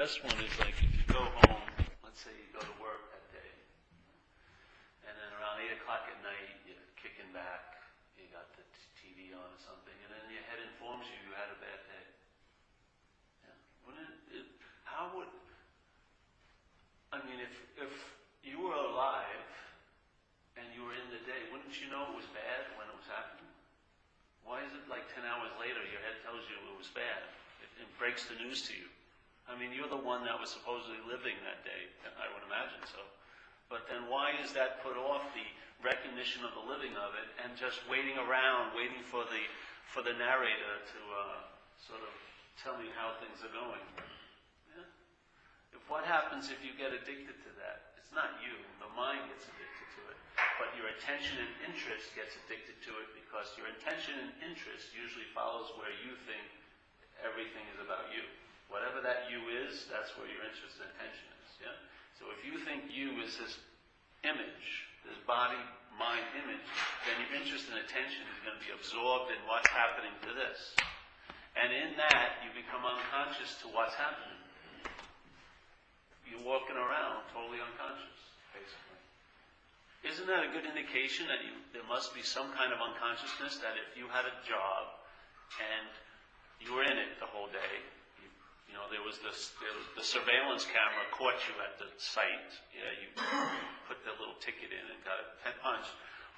best one is like if you go home, let's say you go to work that day, and then around 8 o'clock at night, you're kicking back, you got the TV on or something, and then your head informs you you had a bad day. Yeah. If you were alive and you were in the day, wouldn't you know it was bad when it was happening? Why is it like 10 hours later your head tells you it was bad? It breaks the news to you. I mean, you're the one that was supposedly living that day, I would imagine so. But then why is that put off the recognition of the living of it and just waiting around, waiting for the narrator to sort of tell me how things are going? Yeah? What happens if you get addicted to that? It's not you. The mind gets addicted to it. But your attention and interest gets addicted to it because your attention and interest usually follows where you think everything is about you. Whatever that you is, that's where your interest and attention is. Yeah? So if you think you is this image, this body, mind image, then your interest and attention is going to be absorbed in what's happening to this. And in that, you become unconscious to what's happening. You're walking around totally unconscious, basically. Isn't that a good indication that there must be some kind of unconsciousness, that if you had a job and you were in it the whole day, there was the surveillance camera caught you at the site. Yeah, you put the little ticket in and got a punch.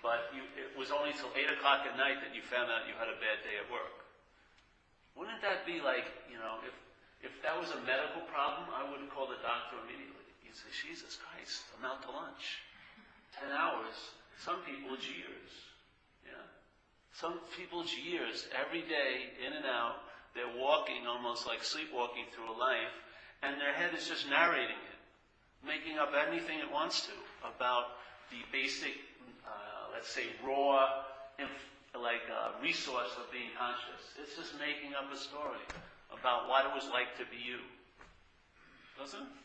But it was only till 8 o'clock at night that you found out you had a bad day at work. Wouldn't that be like, if that was a medical problem, I would have called the doctor immediately. You'd say, Jesus Christ, I'm out to lunch. 10 hours. Some people, it's years. Yeah. Some people, it's years. Every day, in and out. They're walking almost like sleepwalking through a life, and their head is just narrating it, making up anything it wants to about the basic, let's say, raw, resource of being conscious. It's just making up a story about what it was like to be you. Doesn't it?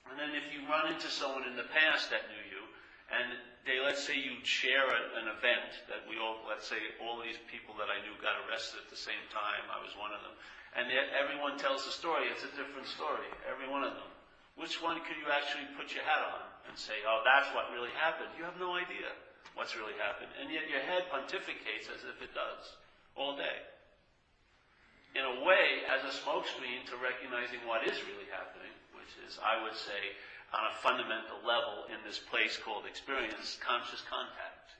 And then if you run into someone in the past that knew you, and let's say you share an event that let's say all these people that I knew got arrested at the same time, I was one of them, and everyone tells the story, it's a different story, every one of them. Which one could you actually put your hat on and say, oh, that's what really happened? You have no idea what's really happened, and yet your head pontificates as if it does, all day. In a way, as a smokescreen to recognizing what is really happening, which is, I would say, on a fundamental level in this place called experience, conscious contact.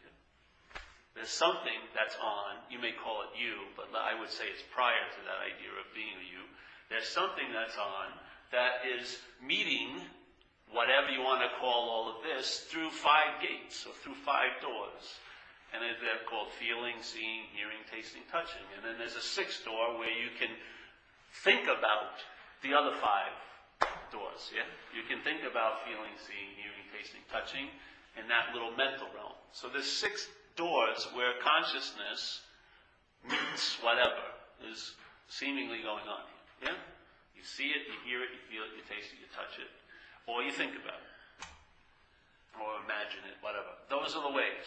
There's something that's on, you may call it you, but I would say it's prior to that idea of being a you. There's something that's on that is meeting whatever you want to call all of this through 5 gates, or through 5 doors. And they're called feeling, seeing, hearing, tasting, touching. And then there's a 6th door where you can think about the other 5 doors, yeah? You can think about feeling, seeing, hearing, tasting, touching in that little mental realm. So there's 6 doors where consciousness meets whatever is seemingly going on here, yeah? You see it, you hear it, you feel it, you taste it, you touch it, or you think about it, or imagine it, whatever. Those are the ways.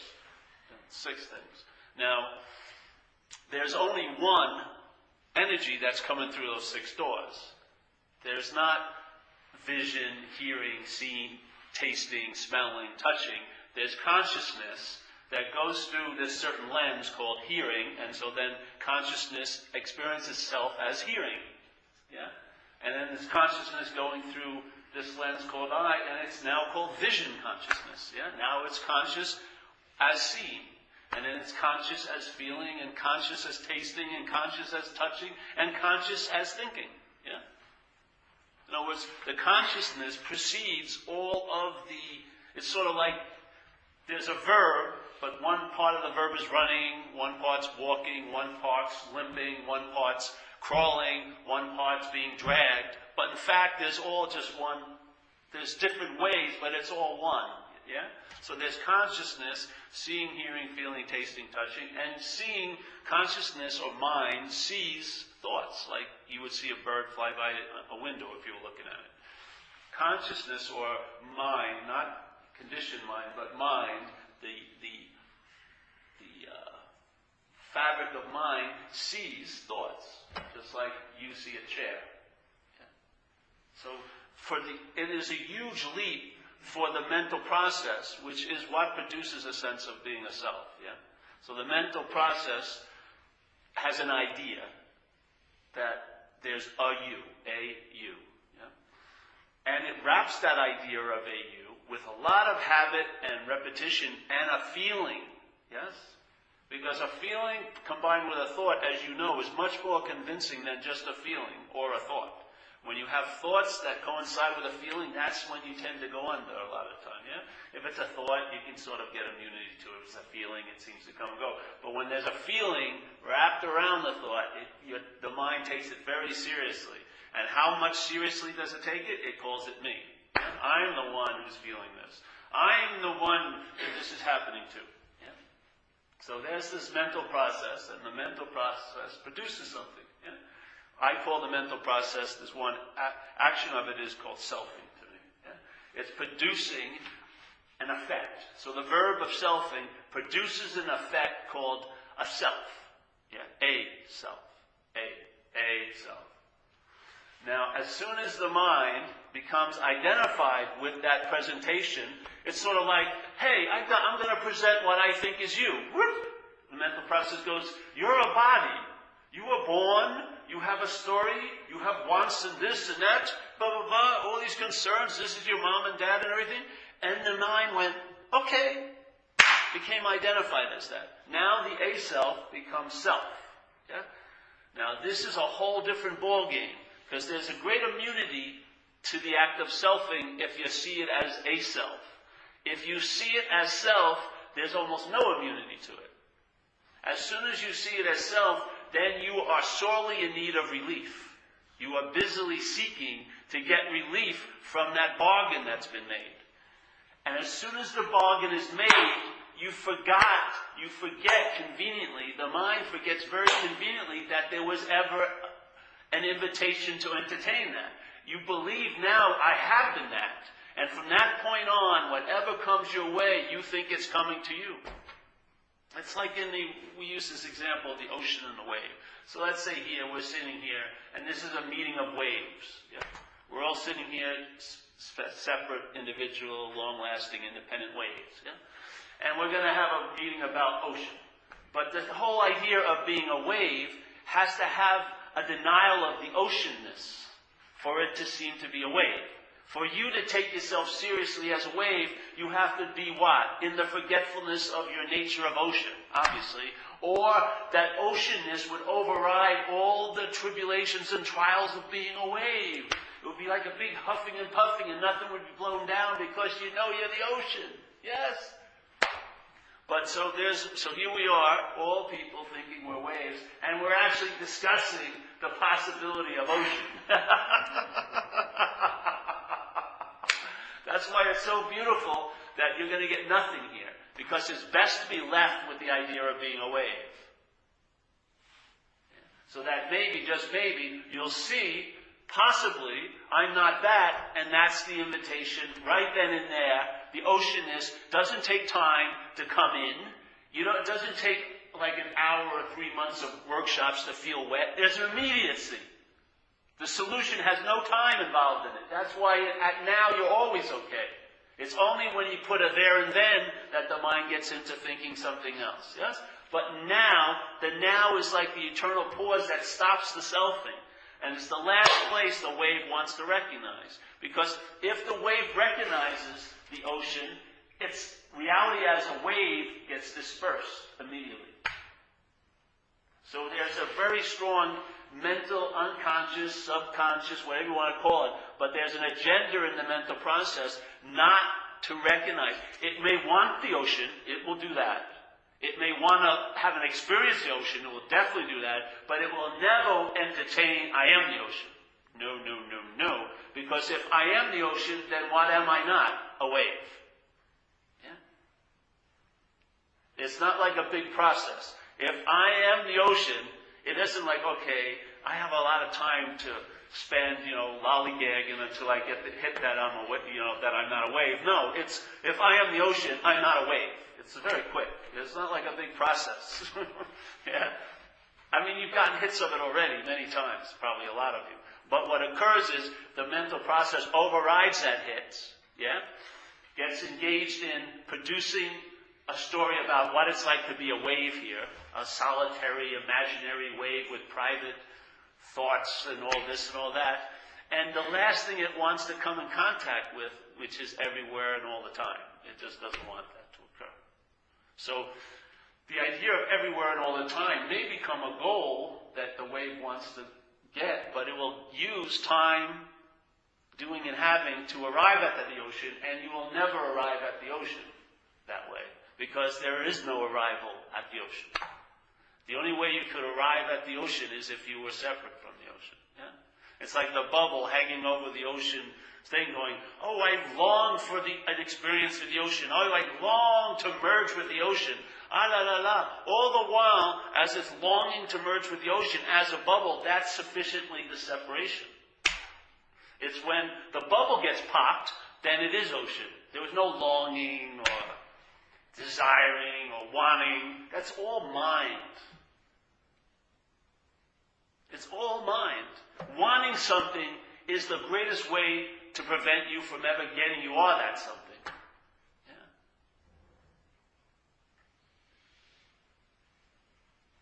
6 things. Now, there's only one energy that's coming through those 6 doors. There's not vision, hearing, seeing, tasting, smelling, touching. There's consciousness that goes through this certain lens called hearing, and so then consciousness experiences itself as hearing. Yeah? And then there's consciousness going through this lens called eye, and it's now called vision consciousness. Yeah? Now it's conscious as seeing. And then it's conscious as feeling, and conscious as tasting, and conscious as touching, and conscious as thinking. Yeah? In other words, the consciousness precedes all of it's sort of like there's a verb, but one part of the verb is running, one part's walking, one part's limping, one part's crawling, one part's being dragged. But in fact, there's all just one. There's different ways, but it's all one. Yeah? So there's consciousness, seeing, hearing, feeling, tasting, touching, and seeing consciousness or mind sees thoughts, like you would see a bird fly by a window if you were looking at it. Consciousness or mind, not conditioned mind, but mind, the fabric of mind sees thoughts, just like you see a chair. it is a huge leap for the mental process, which is what produces a sense of being a self. Yeah. So the mental process has an idea that there's a you. Yeah? And it wraps that idea of a you with a lot of habit and repetition and a feeling. Yes? Because a feeling combined with a thought, as you know, is much more convincing than just a feeling or a thought. When you have thoughts that coincide with a feeling, that's when you tend to go under a lot of the time, yeah? If it's a thought, you can sort of get immunity to it. If it's a feeling, it seems to come and go. But when there's a feeling wrapped around the thought, the mind takes it very seriously. And how much seriously does it take it? It calls it me. I'm the one who's feeling this. I'm the one that this is happening to. Yeah? So there's this mental process, and the mental process produces something. Yeah? I call the mental process, this one action of it is called selfing to me. Yeah? It's producing an effect. So the verb of selfing produces an effect called a self. Yeah? A self. A self. Now, as soon as the mind becomes identified with that presentation, it's sort of like, hey, I'm going to present what I think is you. Whoop! The mental process goes, you're a body. You were born, you have a story, you have wants and this and that, blah, blah, blah, all these concerns, this is your mom and dad and everything. And the mind went, okay, became identified as that. Now the A-self becomes self. Yeah? Now this is a whole different ballgame, because there's a great immunity to the act of selfing if you see it as A-self. If you see it as self, there's almost no immunity to it. As soon as you see it as self, then you are sorely in need of relief. You are busily seeking to get relief from that bargain that's been made. And as soon as the bargain is made, you forget conveniently, the mind forgets very conveniently that there was ever an invitation to entertain that. You believe now, I have been that. And from that point on, whatever comes your way, you think it's coming to you. It's like we use this example of the ocean and the wave. So let's say here, we're sitting here, and this is a meeting of waves. Yeah? We're all sitting here, separate, individual, long-lasting, independent waves. Yeah? And we're going to have a meeting about ocean. But the whole idea of being a wave has to have a denial of the oceanness for it to seem to be a wave. For you to take yourself seriously as a wave, you have to be what? In the forgetfulness of your nature of ocean, obviously. Or that oceanness would override all the tribulations and trials of being a wave. It would be like a big huffing and puffing and nothing would be blown down because you know you're the ocean. Yes? But so here we are, all people thinking we're waves, and we're actually discussing the possibility of ocean. That's why it's so beautiful that you're going to get nothing here, because it's best to be left with the idea of being a wave. So that maybe, just maybe, you'll see, possibly, I'm not that, and that's the invitation right then and there. The oceanness doesn't take time to come in. It doesn't take like an hour or 3 months of workshops to feel wet. There's an immediacy. The solution has no time involved in it. That's why at now you're always okay. It's only when you put a there and then that the mind gets into thinking something else. Yes? But now, the now is like the eternal pause that stops the selfing. And it's the last place the wave wants to recognize. Because if the wave recognizes the ocean, its reality as a wave gets dispersed immediately. So there's a very strong mental, unconscious, subconscious, whatever you want to call it, but there's an agenda in the mental process not to recognize. It may want the ocean, it will do that. It may want to have an experience the ocean, it will definitely do that, but it will never entertain, I am the ocean. No, no, no, no. Because if I am the ocean, then what am I not? A wave. Yeah? It's not like a big process. If I am the ocean, it isn't like, okay, I have a lot of time to spend, lollygagging until I get the hit that I'm that I'm not a wave. No, it's if I am the ocean, I'm not a wave. It's very quick. It's not like a big process. Yeah. I mean, you've gotten hits of it already many times, probably a lot of you. But what occurs is the mental process overrides that hit, yeah? Gets engaged in producing a story about what it's like to be a wave here, a solitary, imaginary wave with private thoughts and all this and all that. And the last thing it wants to come in contact with, which is everywhere and all the time. It just doesn't want that to occur. So the idea of everywhere and all the time may become a goal that the wave wants to get, but it will use time, doing and having, to arrive at the ocean, and you will never arrive at the ocean that way, because there is no arrival at the ocean. The only way you could arrive at the ocean is if you were separate from the ocean. Yeah? It's like the bubble hanging over the ocean thing going, oh, I long for an experience of the ocean. Oh, I long to merge with the ocean. Ah, la, la, la. All the while, as it's longing to merge with the ocean as a bubble, that's sufficiently the separation. It's when the bubble gets popped, then it is ocean. There was no longing or desiring or wanting. That's all mind. It's all mind. Wanting something is the greatest way to prevent you from ever getting you are that something. Yeah.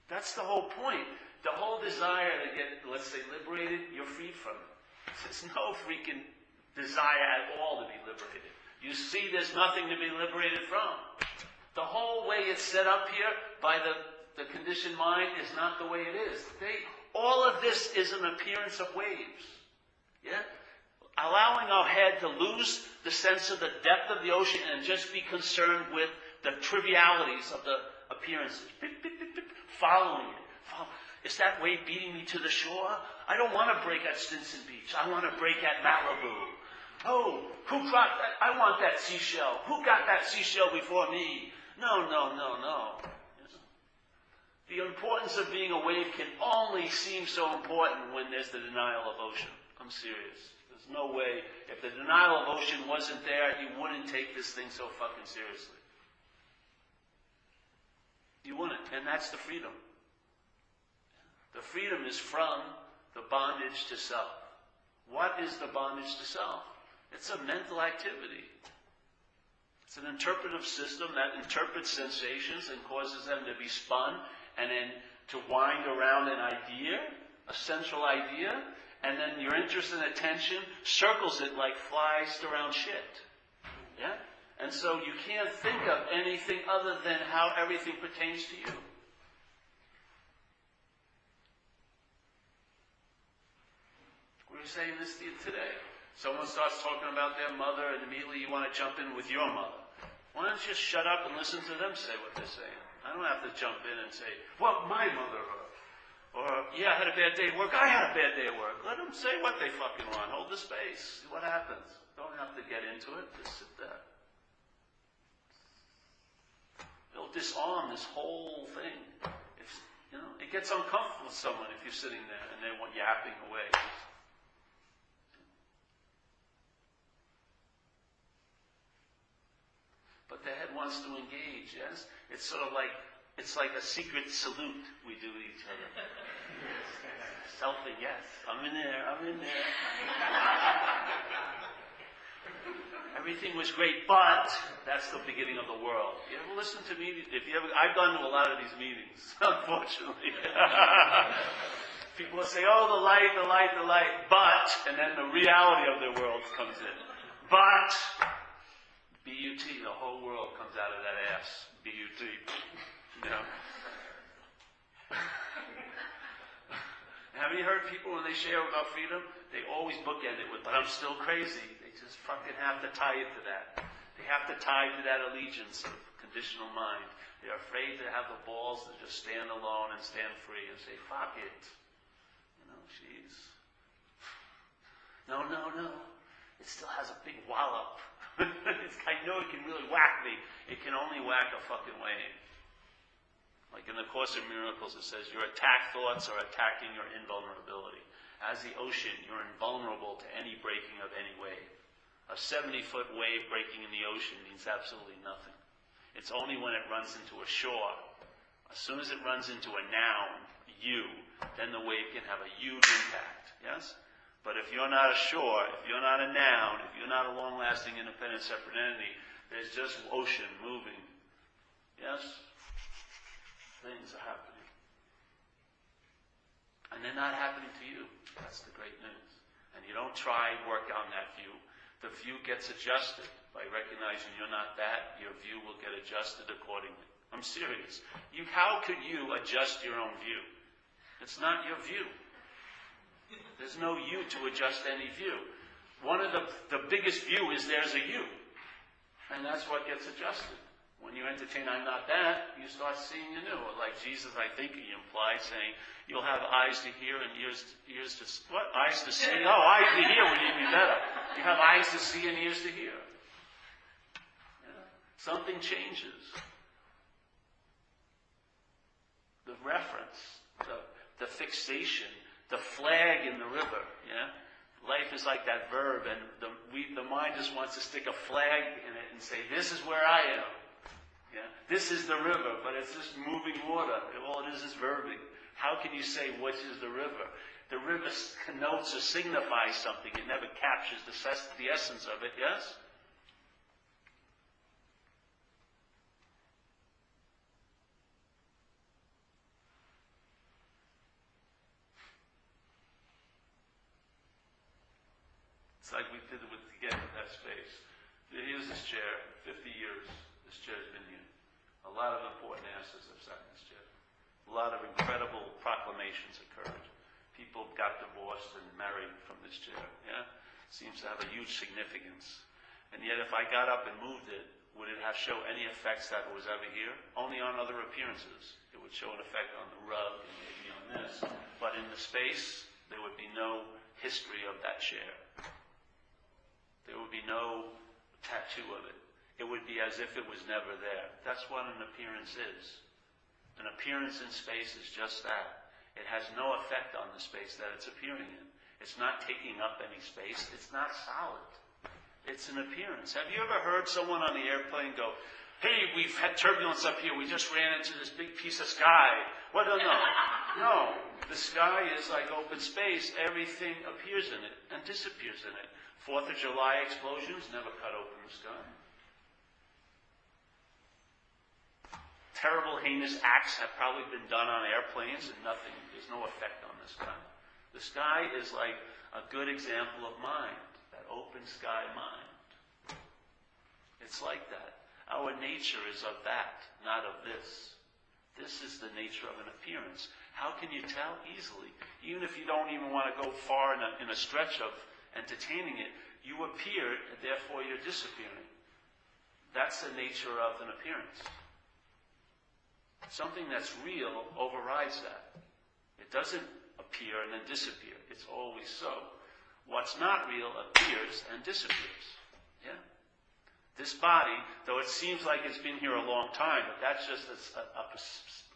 That's the whole point. The whole desire to get, let's say, liberated, you're freed from it. There's no freaking desire at all to be liberated. You see there's nothing to be liberated from. The whole way it's set up here by the conditioned mind is not the way it is. All of this is an appearance of waves. Yeah? Allowing our head to lose the sense of the depth of the ocean and just be concerned with the trivialities of the appearances. Beep, beep, beep, beep, following it. Is that wave beating me to the shore? I don't want to break at Stinson Beach. I want to break at Malibu. Oh, who dropped that? I want that seashell. Who got that seashell before me? No, no, no, no. The importance of being a wave can only seem so important when there's the denial of ocean. I'm serious. There's no way. If the denial of ocean wasn't there, you wouldn't take this thing so fucking seriously. You wouldn't. And that's the freedom. The freedom is from the bondage to self. What is the bondage to self? It's a mental activity. It's an interpretive system that interprets sensations and causes them to be spun and then to wind around an idea, a central idea, and then your interest and attention circles it like flies around shit. Yeah? And so you can't think of anything other than how everything pertains to you. We're saying this to you today. Someone starts talking about their mother and immediately you want to jump in with your mother. Why don't you just shut up and listen to them say what they're saying? I don't have to jump in and say, well, my mother, or yeah, I had a bad day at work. I had a bad day at work. Let them say what they fucking want. Hold the space. See what happens. Don't have to get into it. Just sit there. They'll disarm this whole thing. It gets uncomfortable with someone if you're sitting there and they're yapping away. But the head wants to engage, yes? It's sort of like, it's like a secret salute we do to each other. Selfie, yes. I'm in there. Everything was great, but that's the beginning of the world. You ever listen to me? I've gone to a lot of these meetings, unfortunately. People will say, oh, the light, but, and then the reality of their world comes in. But, B-U-T, the whole world comes out of that ass. B-U-T. Haven't you heard people when they share about freedom? They always bookend it with, but I'm still crazy. They just fucking have to tie it to that. They have to tie to that allegiance of conditional mind. They're afraid to have the balls to just stand alone and stand free and say, fuck it. Jeez. No. It still has a big wallop. I know it can really whack me. It can only whack a fucking wave. Like in the Course in Miracles, it says your attack thoughts are attacking your invulnerability. As the ocean, you're invulnerable to any breaking of any wave. A 70-foot wave breaking in the ocean means absolutely nothing. It's only when it runs into a shore. As soon as it runs into a noun, you, then the wave can have a huge impact. Yes? But if you're not a shore, if you're not a noun, if you're not a long-lasting, independent, separate entity, there's just ocean moving. Yes? Things are happening. And they're not happening to you. That's the great news. And you don't try work on that view. The view gets adjusted. By recognizing you're not that, your view will get adjusted accordingly. I'm serious. How could you adjust your own view? It's not your view. There's no you to adjust any view. One of the biggest view is there's a you. And that's what gets adjusted. When you entertain I'm not that, you start seeing anew. Like Jesus, I think he implied, saying, you'll have eyes to hear and ears to... What? Eyes to see? Oh, eyes to hear would even be better. You have eyes to see and ears to hear. Yeah. Something changes. The reference, the fixation, the flag in the river, yeah? Life is like that verb, and the mind just wants to stick a flag in it and say, this is where I am. Yeah? This is the river, but it's just moving water. All it is verbing. How can you say which is the river? The river connotes or signifies something. It never captures the essence of it, yes? It's like we did it to get to that space. Here's this chair. 50 years this chair's been here. A lot of important answers have sat in this chair. A lot of incredible proclamations occurred. People got divorced and married from this chair. Yeah? Seems to have a huge significance. And yet if I got up and moved it, would it have show any effects that it was ever here? Only on other appearances. It would show an effect on the rug and maybe on this. But in the space, there would be no history of that chair. There would be no tattoo of it. It would be as if it was never there. That's what an appearance is. An appearance in space is just that. It has no effect on the space that it's appearing in. It's not taking up any space. It's not solid. It's an appearance. Have you ever heard someone on the airplane go, hey, we've had turbulence up here. We just ran into this big piece of sky. What? No. No. The sky is like open space. Everything appears in it and disappears in it. 4th of July explosions never cut open the sky. Terrible, heinous acts have probably been done on airplanes and nothing. There's no effect on the sky. The sky is like a good example of mind, that open sky mind. It's like that. Our nature is of that, not of this. This is the nature of an appearance. How can you tell? Easily. Even if you don't even want to go far in a stretch of entertaining it, you appear, and therefore you're disappearing. That's the nature of an appearance. Something that's real overrides that. It doesn't appear and then disappear. It's always so. What's not real appears and disappears. Yeah? This body, though it seems like it's been here a long time, but that's just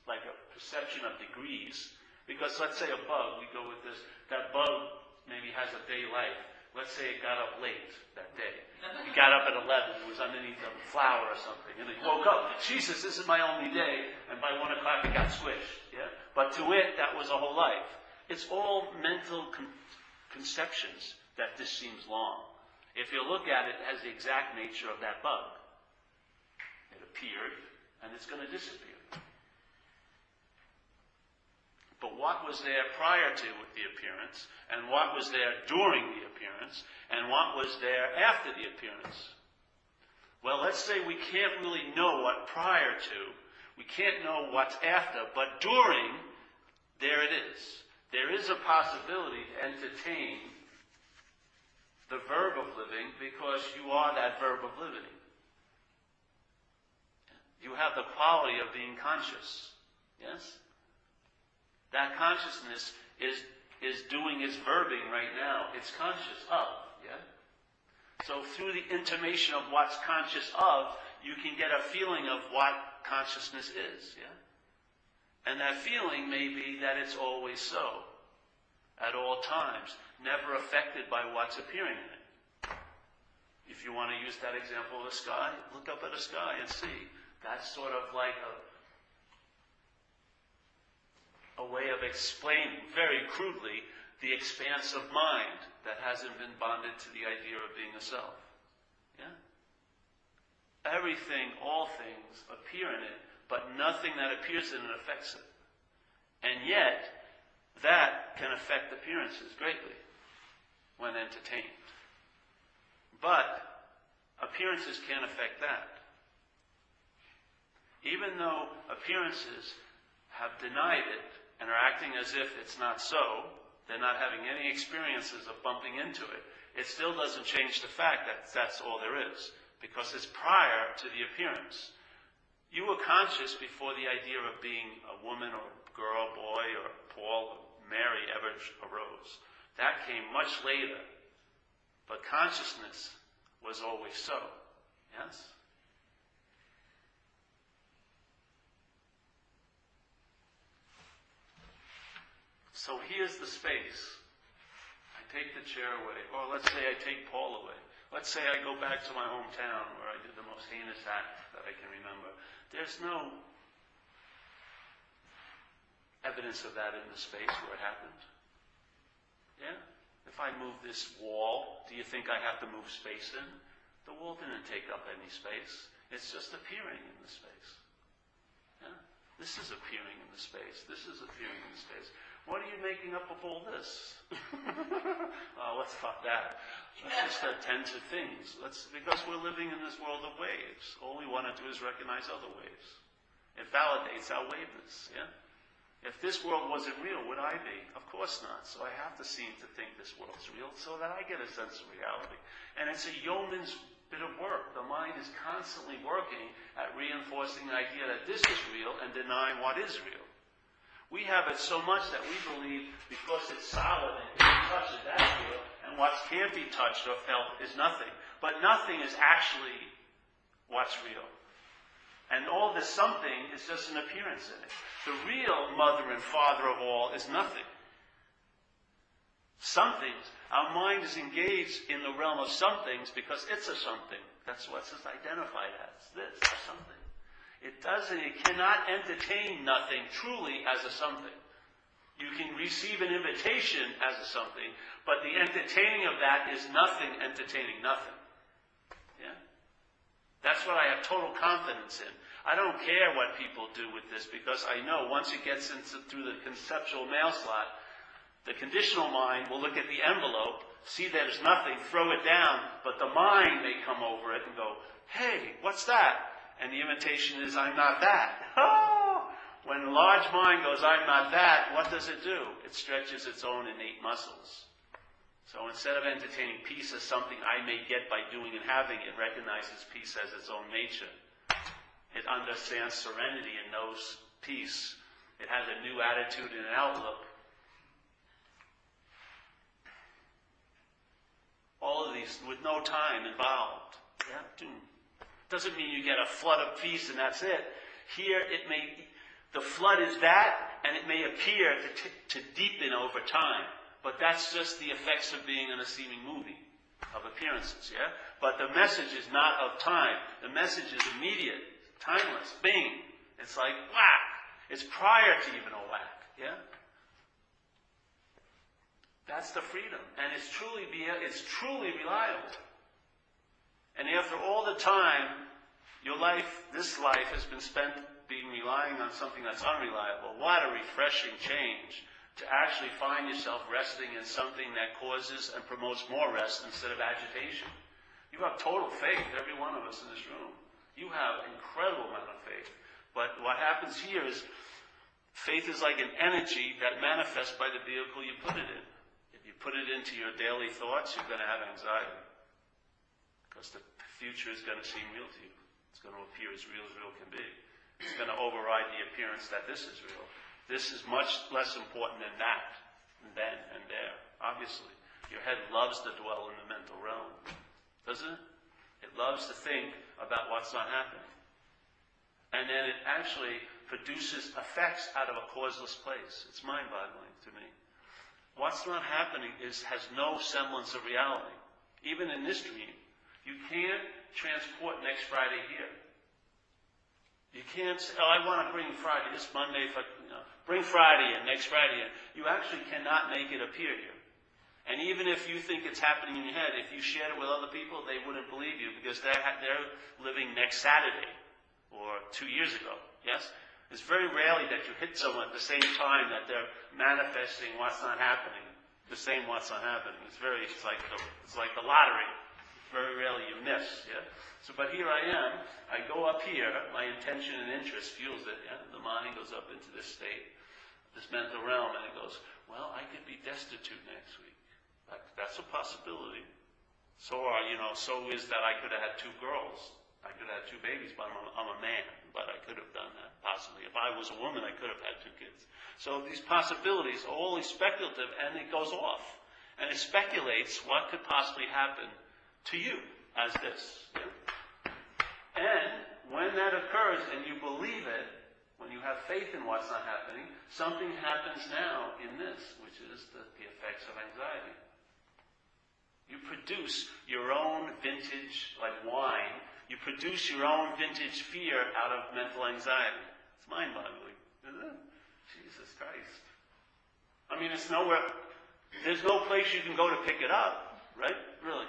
like a perception of degrees. Because let's say a bug, we go with this, that bug maybe has a day life. Let's say it got up late that day. He got up at 11. It was underneath a flower or something. And he woke up. Jesus, this is my only day. And by 1 o'clock it got squished. Yeah? But to it, that was a whole life. It's all mental conceptions that this seems long. If you look at it, it has the exact nature of that bug. It appeared, and it's going to disappear. But what was there prior to the appearance, and what was there during the appearance, and what was there after the appearance? Well, let's say we can't really know what prior to, we can't know what's after, but during, there it is. There is a possibility to entertain the verb of living because you are that verb of living. You have the quality of being conscious. Yes? That consciousness is doing its verbing right now. It's conscious of, yeah? So through the intimation of what's conscious of, you can get a feeling of what consciousness is, yeah? And that feeling may be that it's always so, at all times, never affected by what's appearing in it. If you want to use that example of the sky, look up at the sky and see. That's sort of like a way of explaining, very crudely, the expanse of mind that hasn't been bonded to the idea of being a self. Yeah? Everything, all things appear in it, but nothing that appears in it affects it. And yet, that can affect appearances greatly when entertained. But appearances can't affect that. Even though appearances have denied it and are acting as if it's not so, they're not having any experiences of bumping into it, it still doesn't change the fact that that's all there is, because it's prior to the appearance. You were conscious before the idea of being a woman or a girl, boy, or Paul or Mary ever arose. That came much later. But consciousness was always so. Yes? So here's the space. I take the chair away, or let's say I take Paul away. Let's say I go back to my hometown where I did the most heinous act that I can remember. There's no evidence of that in the space where it happened. Yeah? If I move this wall, do you think I have to move space in? The wall didn't take up any space. It's just appearing in the space. Yeah? This is appearing in the space. This is appearing in the space. What are you making up of all this? Oh, let's fuck that. Let's just attend to things. Because we're living in this world of waves. All we want to do is recognize other waves. It validates our waveness. Yeah? If this world wasn't real, would I be? Of course not. So I have to seem to think this world's real so that I get a sense of reality. And it's a yeoman's bit of work. The mind is constantly working at reinforcing the idea that this is real and denying what is real. We have it so much that we believe because it's solid and can't touch it, that's real, and what can't be touched or felt is nothing. But nothing is actually what's real. And all this something is just an appearance in it. The real mother and father of all is nothing. Some things, our mind is engaged in the realm of some things because it's a something. That's what it's identified as, this, or something. It cannot entertain nothing truly as a something. You can receive an invitation as a something, but the entertaining of that is nothing entertaining nothing. Yeah? That's what I have total confidence in. I don't care what people do with this because I know once it gets through the conceptual mail slot, the conditional mind will look at the envelope, see there's nothing, throw it down, but the mind may come over it and go, hey, what's that? And the invitation is, I'm not that. Oh! When the large mind goes, I'm not that, what does it do? It stretches its own innate muscles. So instead of entertaining peace as something I may get by doing and having, it recognizes peace as its own nature. It understands serenity and knows peace. It has a new attitude and an outlook. All of these with no time involved. Yeah? Doesn't mean you get a flood of peace and that's it. Here the flood is that, and it may appear to deepen over time. But that's just the effects of being in a seeming movie of appearances, yeah? But the message is not of time. The message is immediate, timeless, bing. It's like whack. It's prior to even a whack, yeah? That's the freedom. And it's truly reliable. And after all the time, your life, this life, has been spent relying on something that's unreliable. What a refreshing change to actually find yourself resting in something that causes and promotes more rest instead of agitation. You have total faith, every one of us in this room. You have an incredible amount of faith. But what happens here is faith is like an energy that manifests by the vehicle you put it in. If you put it into your daily thoughts, you're going to have anxiety. Because the future is going to seem real to you. It's going to appear as real can be. It's going to override the appearance that this is real. This is much less important than that, and then and there. Obviously, your head loves to dwell in the mental realm, doesn't it? It loves to think about what's not happening. And then it actually produces effects out of a causeless place. It's mind-boggling to me. What's not happening has no semblance of reality. Even in this dream, you can't transport next Friday here. You can't say, I want to bring Friday, this Monday, bring Friday in, next Friday in. You actually cannot make it appear here. And even if you think it's happening in your head, if you shared it with other people, they wouldn't believe you because they're living next Saturday or 2 years ago. Yes? It's very rarely that you hit someone at the same time that they're manifesting what's not happening. The same what's not happening. It's like the lottery. Very rarely you miss. Yeah? So, but here I am. I go up here. My intention and interest fuels it. Yeah? The mind goes up into this state, this mental realm, and it goes, well, I could be destitute next week. That's a possibility. So is that I could have had 2 girls. I could have had 2 babies, but I'm a man. But I could have done that, possibly. If I was a woman, I could have had 2 kids. So these possibilities are only speculative, and it goes off. And it speculates what could possibly happen to you as this. Yeah? And when that occurs, and you believe it, when you have faith in what's not happening, something happens now in this, which is the effects of anxiety. You produce your own vintage, like wine, you produce your own vintage fear out of mental anxiety. It's mind-boggling, isn't it? Jesus Christ. I mean, it's nowhere, there's no place you can go to pick it up, right? Really,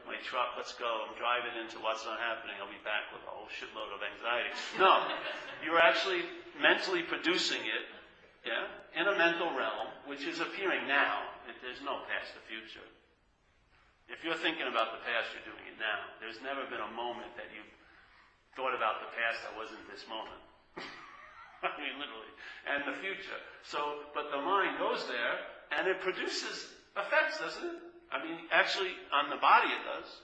my truck, let's go, I'm driving into what's not happening, I'll be back with a whole shitload of anxiety. No, you're actually mentally producing it, yeah, in a mental realm, which is appearing now. There's no past or future. If you're thinking about the past, you're doing it now. There's never been a moment that you've thought about the past that wasn't this moment. I mean, literally. And the future. So, but the mind goes there, and it produces effects, doesn't it? I mean, actually, on the body it does.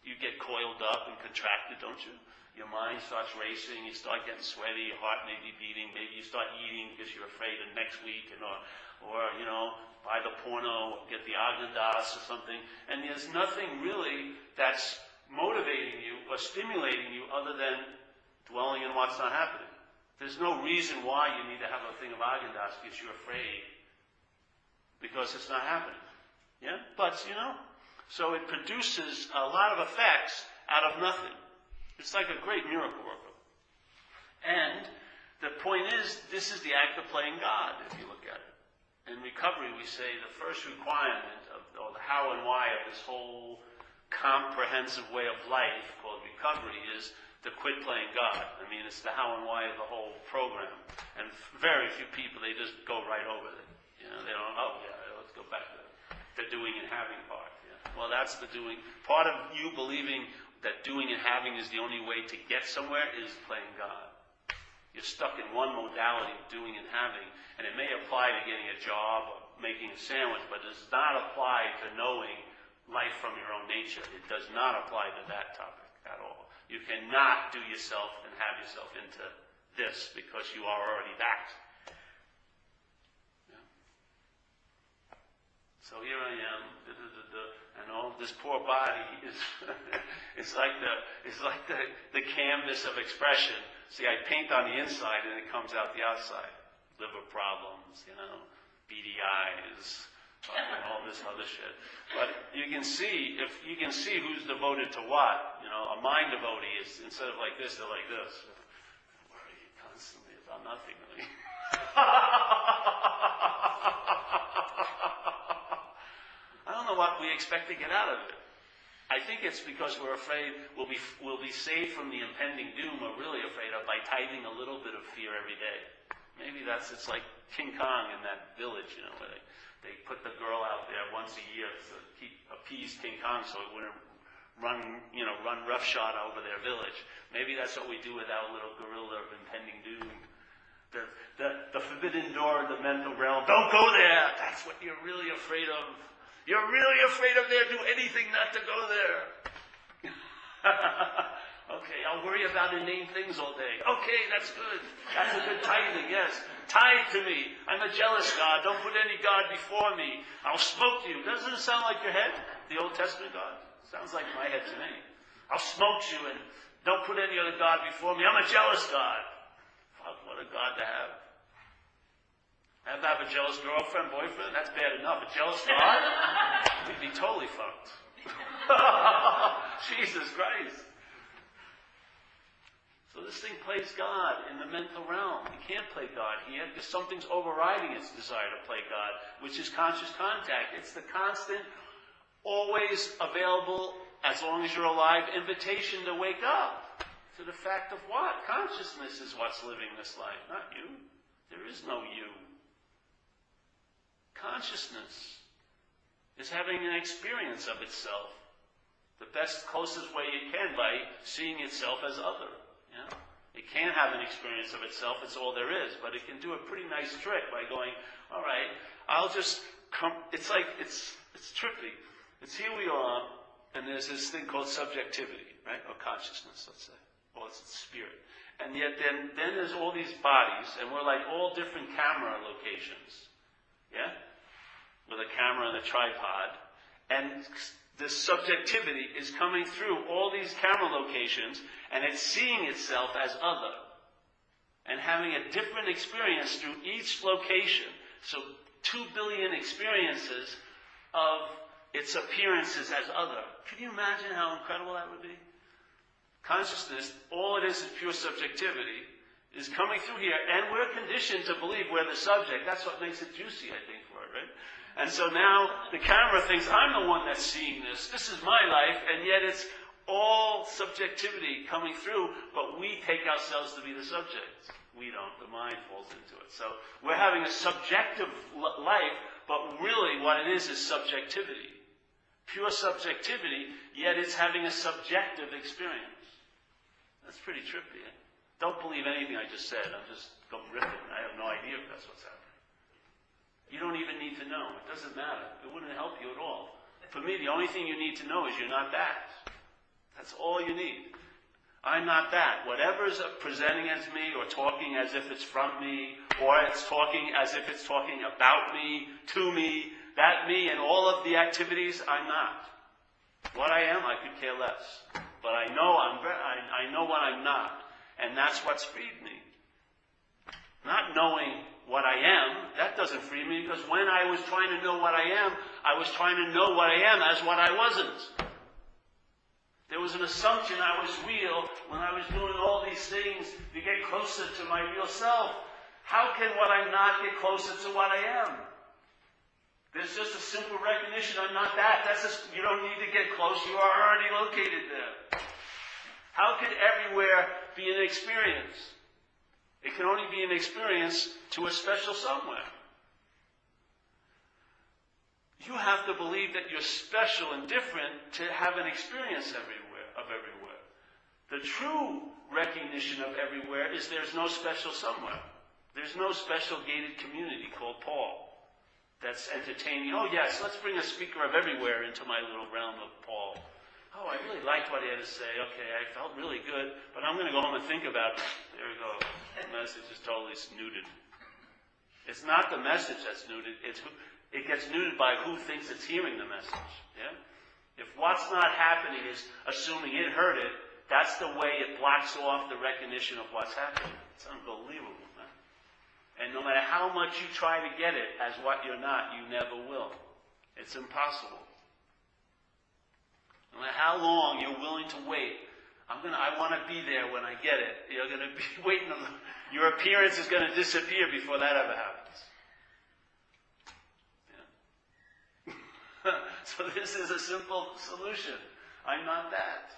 You get coiled up and contracted, don't you? Your mind starts racing, you start getting sweaty, your heart may be beating, maybe you start eating because you're afraid of next week, or buy the porno, get the Agendas or something, and there's nothing really that's motivating you or stimulating you other than dwelling in what's not happening. There's no reason why you need to have a thing of Agendas because you're afraid, because it's not happening. Yeah? But, so it produces a lot of effects out of nothing. It's like a great miracle worker. And the point is, this is the act of playing God, if you look at it. In recovery, we say the first requirement or the how and why of this whole comprehensive way of life called recovery is to quit playing God. I mean, it's the how and why of the whole program. And very few people, they just go right over it. They don't, let's go back to the doing and having part. Yeah. Well, that's the doing. Part of you believing that doing and having is the only way to get somewhere is playing God. You're stuck in one modality of doing and having, and it may apply to getting a job or making a sandwich, but it does not apply to knowing life from your own nature. It does not apply to that topic at all. You cannot do yourself and have yourself into this because you are already that. Yeah. So here I am, and all this poor body is it's like the canvas of expression. See, I paint on the inside and it comes out the outside. Liver problems, beady eyes, and all this other shit. But you can see who's devoted to what. A mind devotee is, instead of like this, they're like this. Worry constantly about nothing, really. I don't know what we expect to get out of it. I think it's because we're afraid we'll be saved from the impending doom we're really afraid of by tithing a little bit of fear every day. Maybe it's like King Kong in that village, where they put the girl out there once a year to appease King Kong so it wouldn't run roughshod over their village. Maybe that's what we do with our little gorilla of impending doom. The forbidden door of the mental realm. Don't go there! That's what you're really afraid of. You're really afraid of there. Do anything not to go there. Okay, I'll worry about inane things all day. Okay, that's good. That's a good tithing, yes. Tithe to me. I'm a jealous God. Don't put any God before me. I'll smoke you. Doesn't it sound like your head? The Old Testament God? Sounds like my head to me. I'll smoke you and don't put any other God before me. I'm a jealous God. Fuck, what a God to have. Have a jealous girlfriend, boyfriend? That's bad enough. A jealous God? We'd be totally fucked. Jesus Christ. So this thing plays God in the mental realm. You can't play God here because something's overriding its desire to play God, which is conscious contact. It's the constant, always available, as long as you're alive, invitation to wake up to the fact of what? Consciousness is what's living this life, not you. There is no you. Consciousness is having an experience of itself the best, closest way it can by seeing itself as other. Yeah? It can't have an experience of itself, it's all there is, but it can do a pretty nice trick by going, all right, I'll just come, it's trippy. It's here we are, and there's this thing called subjectivity, right? Or consciousness, let's say. Or it's spirit. And yet then there's all these bodies, and we're like all different camera locations. Yeah? With a camera and a tripod. And this subjectivity is coming through all these camera locations, and it's seeing itself as other. And having a different experience through each location. So 2 billion experiences of its appearances as other. Can you imagine how incredible that would be? Consciousness, all it is pure subjectivity, is coming through here, and we're conditioned to believe we're the subject. That's what makes it juicy, I think, for it, right? And so now the camera thinks, I'm the one that's seeing this. This is my life, and yet it's all subjectivity coming through, but we take ourselves to be the subjects. We don't. The mind falls into it. So we're having a subjective life, but really what it is subjectivity. Pure subjectivity, yet it's having a subjective experience. That's pretty trippy. Eh? Don't believe anything I just said. I'm just going riffing. I have no idea if that's what's happening. You don't even need to know. It doesn't matter. It wouldn't help you at all. For me, the only thing you need to know is you're not that. That's all you need. I'm not that. Whatever's presenting as me or talking as if it's from me or it's talking as if it's talking about me, to me, that me and all of the activities, I'm not. What I am, I could care less. But I know I know what I'm not. And that's what's freed me. Not knowing what I am, that doesn't free me, because when I was trying to know what I am, I was trying to know what I am as what I wasn't. There was an assumption I was real when I was doing all these things to get closer to my real self. How can what I'm not get closer to what I am? There's just a simple recognition, I'm not that. You don't need to get close, you are already located there. How could everywhere be an experience? It can only be an experience to a special somewhere. You have to believe that you're special and different to have an experience everywhere. The true recognition of everywhere is there's no special somewhere. There's no special gated community called Paul that's entertaining. Oh yes, let's bring a speaker of everywhere into my little realm of Paul. Oh, I really liked what he had to say. Okay, I felt really good, but I'm going to go home and think about it. There we go. The message is totally snooted. It's not the message that's snooted. It gets neutered by who thinks it's hearing the message. Yeah? If what's not happening is assuming it heard it, that's the way it blocks off the recognition of what's happening. It's unbelievable, man. And no matter how much you try to get it as what you're not, you never will. It's impossible. No matter how long you're willing to wait, I want to be there when I get it. You're going to be waiting. Your appearance is going to disappear before that ever happens. Yeah. So this is a simple solution. I'm not that.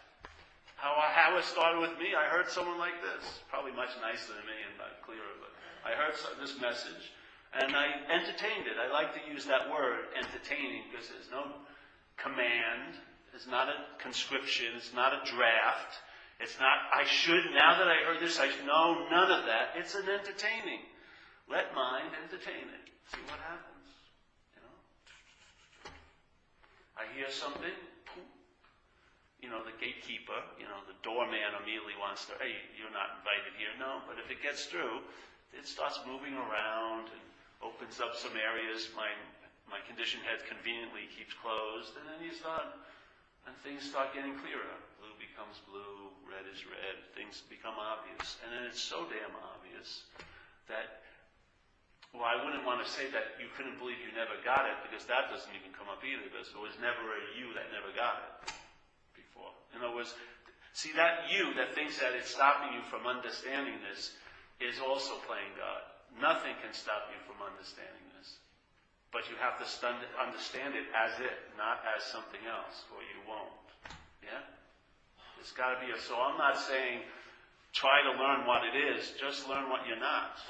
How it started with me, I heard someone like this, probably much nicer than me and not clearer, but I heard this message and I entertained it. I like to use that word, entertaining, because there's no command. It's not a conscription. It's not a draft. It's not, I should, now that I heard this, no, none of that. It's an entertaining. Let mind entertain it. See what happens. You know? I hear something, the gatekeeper, the doorman immediately wants to, hey, you're not invited here. No, but if it gets through, it starts moving around and opens up some areas my conditioned head conveniently keeps closed, and then he's done. And things start getting clearer. Blue becomes blue, red is red, things become obvious. And then it's so damn obvious that, well, I wouldn't want to say that you couldn't believe you never got it, because that doesn't even come up either, because there was never a you that never got it before. In other words, See, that you that thinks that it's stopping you from understanding this is also playing God. Nothing can stop you from understanding this. But you have to understand it as it, not as something else, or you won't. Yeah? There's got to be so I'm not saying try to learn what it is, just learn what you're not.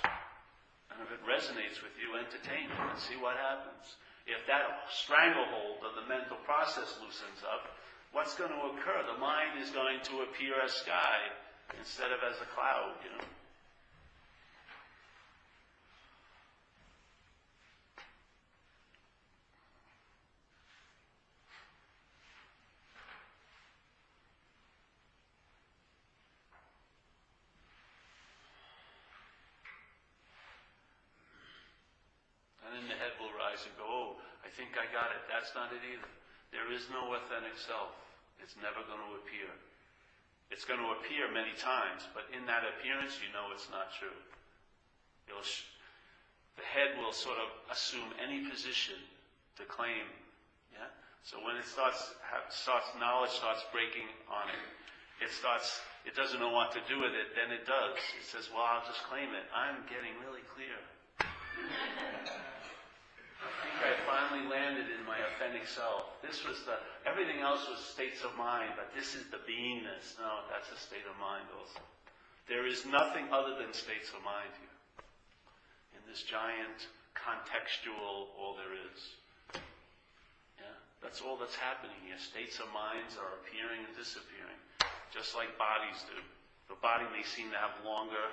And if it resonates with you, entertain it and see what happens. If that stranglehold of the mental process loosens up, what's going to occur? The mind is going to appear as sky instead of as a cloud, you know. And then the head will rise and go, oh, I think I got it. That's not it either. There is no authentic self. It's never going to appear. It's going to appear many times, but in that appearance, you know it's not true. The head will sort of assume any position to claim. Yeah. So when it knowledge starts breaking on it. It doesn't know what to do with it. Then it does. It says, well, I'll just claim it. I'm getting really clear. I think I finally landed in my authentic self. Everything else was states of mind, but this is the beingness. No, that's a state of mind also. There is nothing other than states of mind here. In this giant, contextual, all there is. Yeah, that's all that's happening here. States of minds are appearing and disappearing, just like bodies do. The body may seem to have longer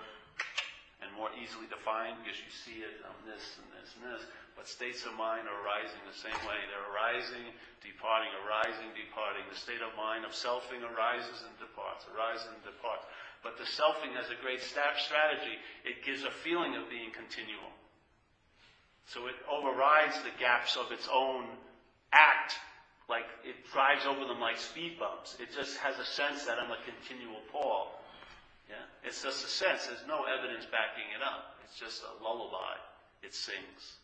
and more easily defined because you see it on this and this and this. But states of mind are arising the same way. They're arising, departing, arising, departing. The state of mind of selfing arises and departs, arises and departs. But the selfing has a great strategy. It gives a feeling of being continual. So it overrides the gaps of its own act, like it drives over them like speed bumps. It just has a sense that I'm a continual Paul. Yeah? It's just a sense. There's no evidence backing it up. It's just a lullaby. It sings.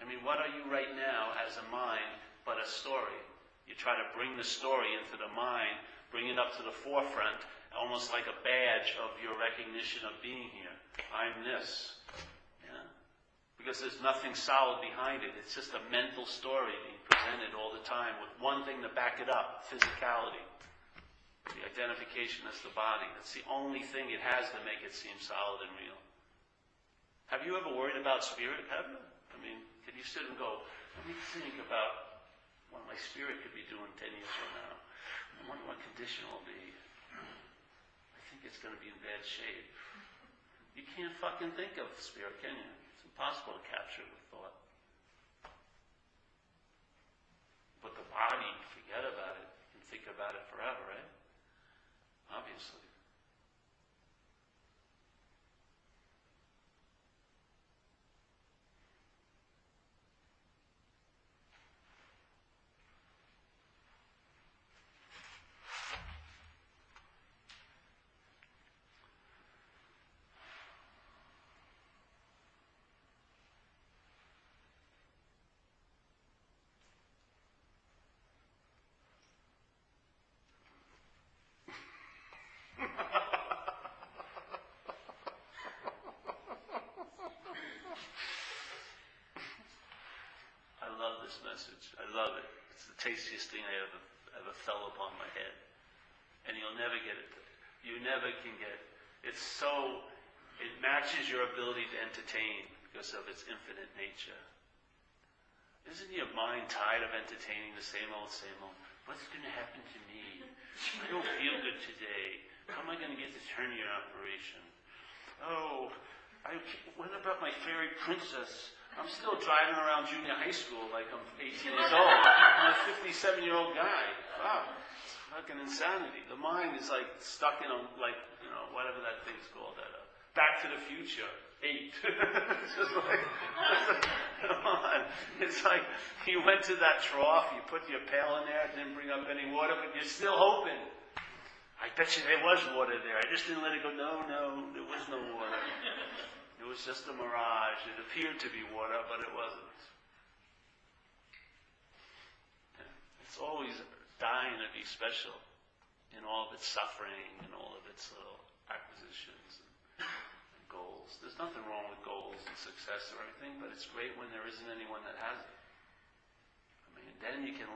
I mean, what are you right now as a mind but a story? You try to bring the story into the mind, bring it up to the forefront, almost like a badge of your recognition of being here. I'm this. Yeah? Because there's nothing solid behind it. It's just a mental story being presented all the time with one thing to back it up, physicality. The identification as the body. That's the only thing it has to make it seem solid and real. Have you ever worried about spirit? Have you? I mean, can you sit and go, let me think about what my spirit could be doing 10 years from now? I wonder what condition it'll be. I think it's going to be in bad shape. You can't fucking think of spirit, can you? It's impossible to capture with thought. But the body, forget about it. You can think about it forever, right? Obviously. Message. I love it. It's the tastiest thing I ever fell upon my head. And you'll never get it. You never can get it. It matches your ability to entertain because of its infinite nature. Isn't your mind tired of entertaining the same old, same old? What's going to happen to me? I don't feel good today. How am I going to get this hernia operation? Oh, what about my fairy princess? I'm still driving around junior high school like I'm 18 years old. I'm a 57-year-old guy. Wow. It's fucking insanity. The mind is like stuck in whatever that thing's called. Back to the Future 8. It's just like, come on. It's like you went to that trough, you put your pail in there, it didn't bring up any water, but you're still hoping. I bet you there was water there. I just didn't let it go. No, there was no water. It was just a mirage. It appeared to be water, but it wasn't. Yeah. It's always dying to be special in all of its suffering and all of its little acquisitions and goals. There's nothing wrong with goals and success or anything, but it's great when there isn't anyone that has it. I mean, then you can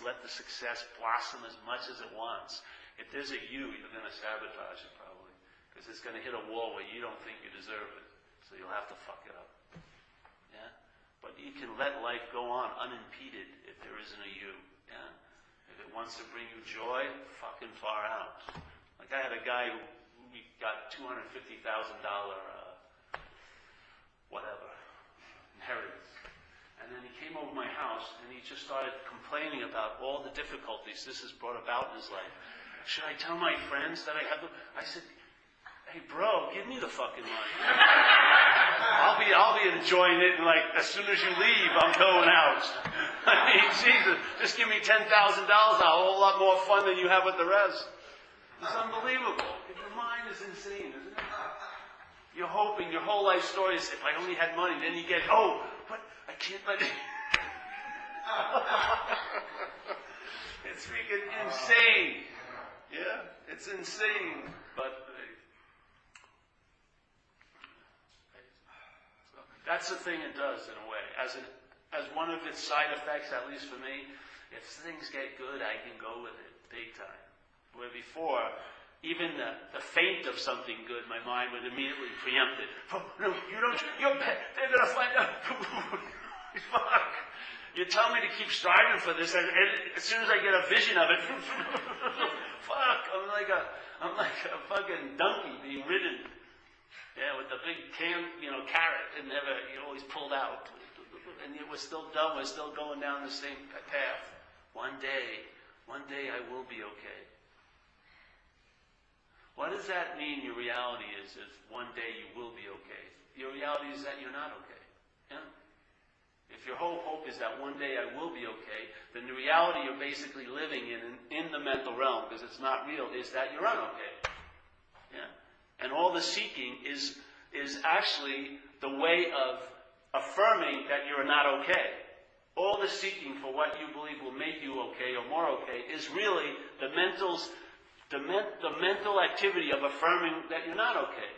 let the success blossom as much as it wants. If there's a you, you're going to sabotage it probably, because it's going to hit a wall where you don't think you deserve it, so you'll have to fuck it up. Yeah, but you can let life go on unimpeded if there isn't a you. Yeah, if it wants to bring you joy, fucking far out. Like I had a guy who we got $250,000 whatever inheritance, and then he came over my house and he just started complaining about all the difficulties this has brought about in his life. Should I tell my friends that I have them? I said, hey bro, give me the fucking money. I'll be enjoying it, and like as soon as you leave, I'm going out. I mean, Jesus, just give me $10,000. I'll have a whole lot more fun than you have with the rest. It's unbelievable. Your mind is insane, isn't it? You're hoping, your whole life story is, if I only had money, then you get, oh, but I can't let it. It's freaking insane. Yeah, it's insane. But that's the thing it does in a way. As one of its side effects, at least for me, if things get good, I can go with it big time. Where before, even the faint of something good, my mind would immediately preempt it. Oh, no, you don't, they're going to find out. Fuck. You tell me to keep striving for this, and as soon as I get a vision of it, fuck, I'm like a fucking donkey being ridden. Yeah, with the big carrot, and you always pulled out. And we're still done, we're still going down the same path. One day I will be okay. What does that mean your reality is if one day you will be okay? Your reality is that you're not okay. Yeah? If your whole hope is that one day I will be okay, then the reality you're basically living in the mental realm, because it's not real, is that you're unokay. Yeah? And all the seeking is actually the way of affirming that you're not okay. All the seeking for what you believe will make you okay or more okay is really the mental activity of affirming that you're not okay.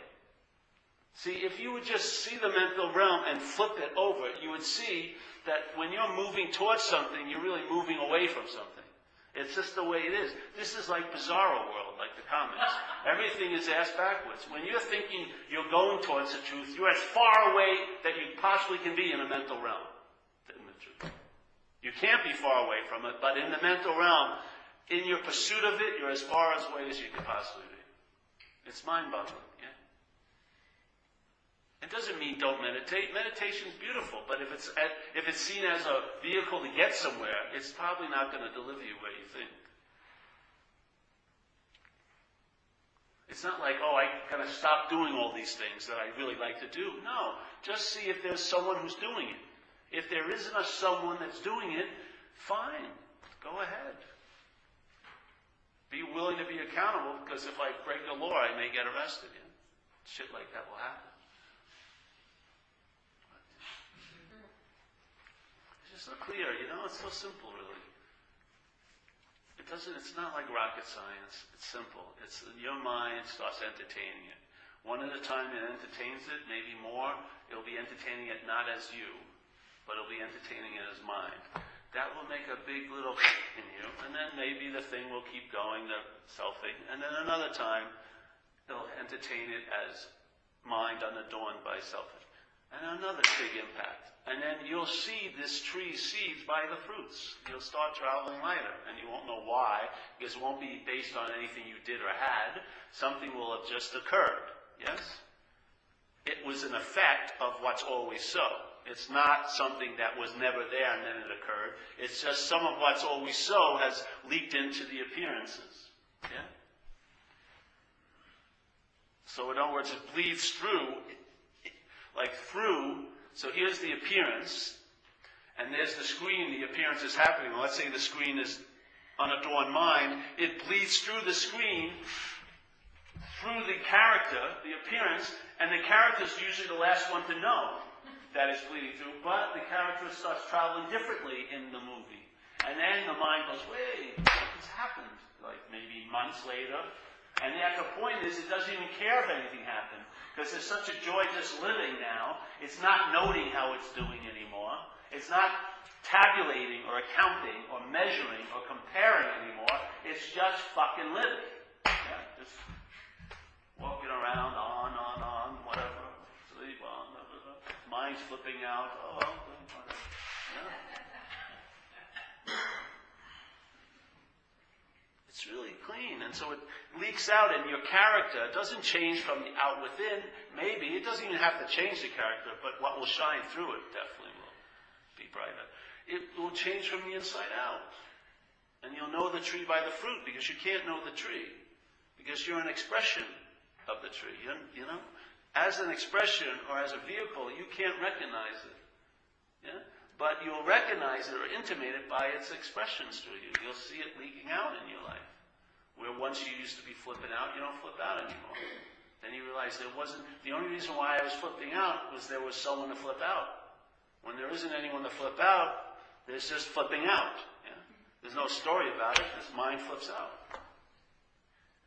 See, if you would just see the mental realm and flip it over, you would see that when you're moving towards something, you're really moving away from something. It's just the way it is. This is like Bizarro World, like the comics. Everything is ass backwards. When you're thinking you're going towards the truth, you're as far away that you possibly can be in the mental realm. You can't be far away from it, but in the mental realm, in your pursuit of it, you're as far away as you could possibly be. It's mind-boggling, yeah? It doesn't mean don't meditate. Meditation's beautiful, but if it's seen as a vehicle to get somewhere, it's probably not going to deliver you where you think. It's not like, oh, I kind of stop doing all these things that I really like to do. No, just see if there's someone who's doing it. If there isn't someone that's doing it, fine, go ahead. Be willing to be accountable, because if I break the law, I may get arrested. Yeah? Shit like that will happen. It's just so clear, it's so simple, really. It's not like rocket science. It's simple. It's your mind starts entertaining it. One at a time it entertains it, maybe more. It'll be entertaining it not as you, but it'll be entertaining it as mind. That will make a big little in you, and then maybe the thing will keep going, the selfing, and then another time it'll entertain it as mind unadorned by selfish, and another big impact. And then you'll see this tree seeds by the fruits. You'll start traveling lighter, and you won't know why, because it won't be based on anything you did or had. Something will have just occurred, yes? It was an effect of what's always so. It's not something that was never there and then it occurred. It's just some of what's always so has leaked into the appearances. Yeah? So in other words, it bleeds through, like through. So here's the appearance, and there's the screen, the appearance is happening. Well, let's say the screen is unadorned mind. It bleeds through the screen through the character, the appearance, and the character's usually the last one to know that it's bleeding through, but the character starts traveling differently in the movie. And then the mind goes, wait, what's happened? Like maybe months later. And the point is, it doesn't even care if anything happened. Because there's such a joy just living now. It's not noting how it's doing anymore. It's not tabulating or accounting or measuring or comparing anymore. It's just fucking living. Yeah, just walking around, on, whatever. Sleep on, blah, blah, blah. Mind's flipping out. Oh, whatever. Yeah. It's really clean, and so it leaks out in your character. It doesn't change from the out within. Maybe it doesn't even have to change the character, but what will shine through it definitely will be brighter. It will change from the inside out, and you'll know the tree by the fruit, because you can't know the tree because you're an expression of the tree. You know, as an expression or as a vehicle, you can't recognize it. Yeah. But you'll recognize it or intimate it by its expressions through you. You'll see it leaking out in your life. Where once you used to be flipping out, you don't flip out anymore. Then you realize there wasn't, the only reason why I was flipping out was there was someone to flip out. When there isn't anyone to flip out, there's just flipping out. Yeah? There's no story about it, this mind flips out.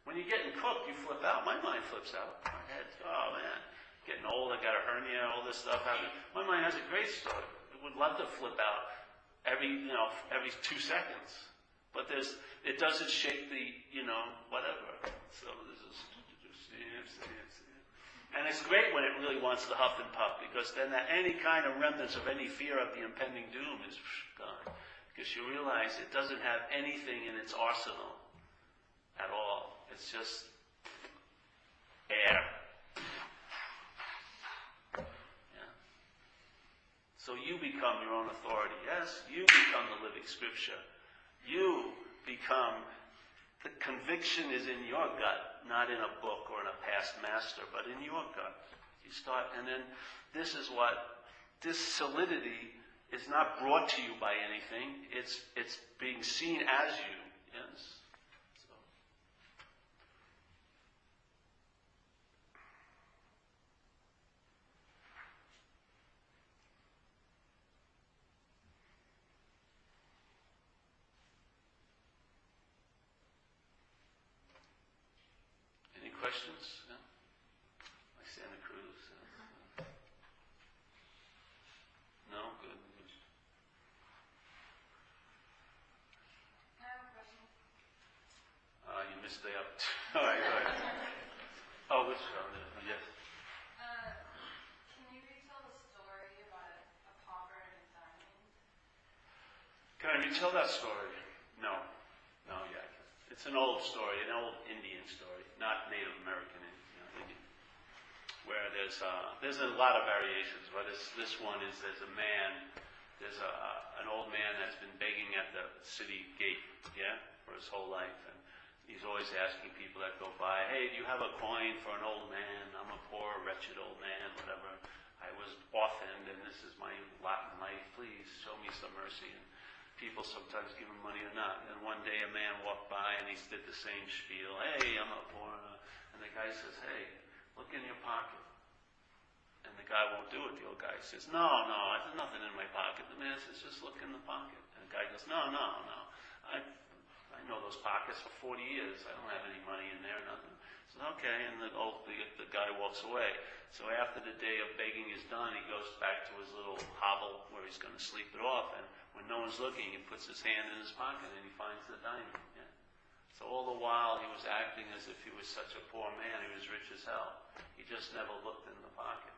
When you're getting cooked, you flip out. My mind flips out. My head, oh man, getting old, I got a hernia, all this stuff happening. My mind has a great story. Would love to flip out every 2 seconds, but it doesn't shake the, whatever. So this is, and it's great when it really wants to huff and puff, because then any kind of remnants of any fear of the impending doom is gone, because you realize it doesn't have anything in its arsenal at all. It's just air. So you become your own authority. Yes, you become the living scripture. You become, the conviction is in your gut, not in a book or in a past master, but in your gut. You start, and then this solidity is not brought to you by anything. It's being seen as you. Yes. Questions? Yeah? Like Santa Cruz? No? Good. I have a question. You missed the up. All right, go ahead. Oh, which one? Yes. Can you retell the story about a pauper and his diamond? Can I retell that story? No, yeah. It's an old story, an old Indian story, not Native American Indian, where there's a lot of variations. But this one is there's an old man that's been begging at the city gate, for his whole life, and he's always asking people that go by, hey, do you have a coin for an old man? I'm a poor, wretched old man, whatever. I was orphaned, and this is my lot in life. Please show me some mercy. And people sometimes give him money or not. And one day a man walked by and he did the same spiel. Hey, I'm a poor. And the guy says, hey, look in your pocket. And the guy won't do it. The old guy says, no, there's nothing in my pocket. The man says, just look in the pocket. And the guy goes, no. I know those pockets for 40 years. I don't have any money in there, nothing. He says, okay. And the guy walks away. So after the day of begging is done, he goes back to his little hovel where he's going to sleep it off. And when no one's looking, he puts his hand in his pocket and he finds the diamond. Yeah? So all the while he was acting as if he was such a poor man, he was rich as hell. He just never looked in the pocket.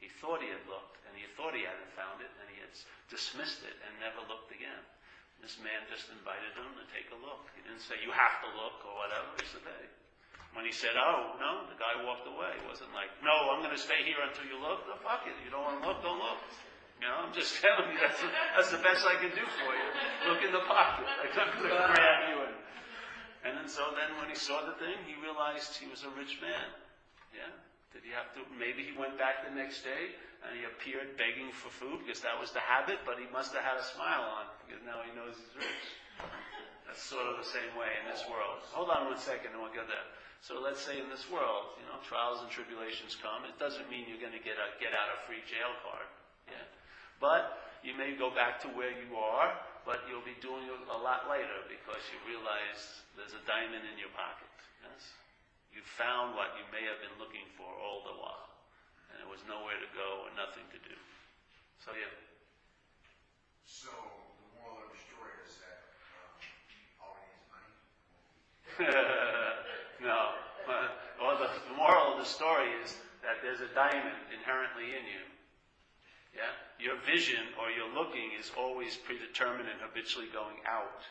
He thought he had looked, and he thought he hadn't found it, and he had dismissed it and never looked again. This man just invited him to take a look. He didn't say, you have to look or whatever. He said, hey. When he said, oh, no, the guy walked away. It wasn't like, no, I'm going to stay here until you look. No, fuck it. You don't want to look, don't look. I'm just telling you, that's the best I can do for you. Look in the pocket. I'm not going to grab you in. And then when he saw the thing, he realized he was a rich man. Yeah? Did he have to, maybe he went back the next day and he appeared begging for food because that was the habit, but he must have had a smile on because now he knows he's rich. That's sort of the same way in this world. Hold on 1 second and we'll get there. So let's say in this world, trials and tribulations come. It doesn't mean you're going to get a get-out-of-free jail card. Yeah? But you may go back to where you are, but you'll be doing it a lot later because you realize there's a diamond in your pocket. Yes? You found what you may have been looking for all the while. And there was nowhere to go or nothing to do. So, yeah. So, the moral of the story is that all we need is money? No. Well, the moral of the story is that there's a diamond inherently in you. Yeah? Your vision or your looking is always predetermined and habitually going out.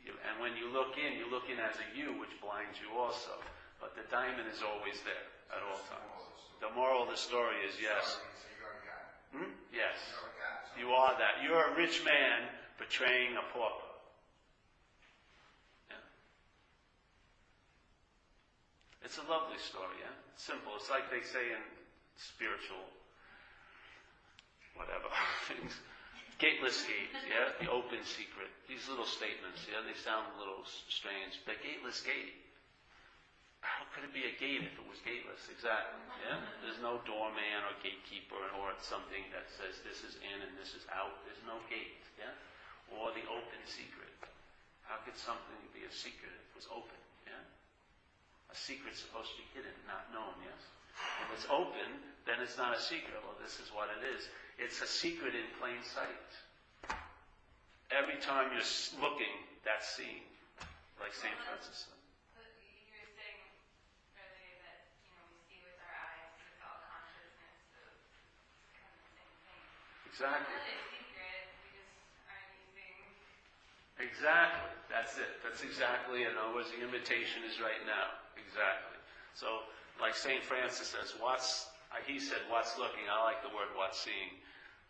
And when you look in as a you, which blinds you also. But the diamond is always there at all times. The moral of the story is yes. Yes. You are that. You're a rich man betraying a pauper. Yeah. It's a lovely story, yeah? It's simple. It's like they say in spiritual whatever things. Gateless gate, yeah? The open secret. These little statements, yeah? They sound a little strange. The gateless gate. How could it be a gate if it was gateless? Exactly, yeah? There's no doorman or gatekeeper or something that says this is in and this is out. There's no gate, yeah? Or the open secret. How could something be a secret if it was open, yeah? A secret's supposed to be hidden, not known, yes? If it's open, then it's not a secret. Well, this is what it is. It's a secret in plain sight. Every time you're looking, that's seen. Like St. Francis said. You were saying earlier that, we see with our eyes, with all consciousness, so it's kind of the same thing. Exactly. It's not really a secret, we just aren't using... Exactly. That's it. That's exactly, in other words, the invitation is right now. Exactly. So, like St. Francis says, he said, what's looking? I like the word what's seeing.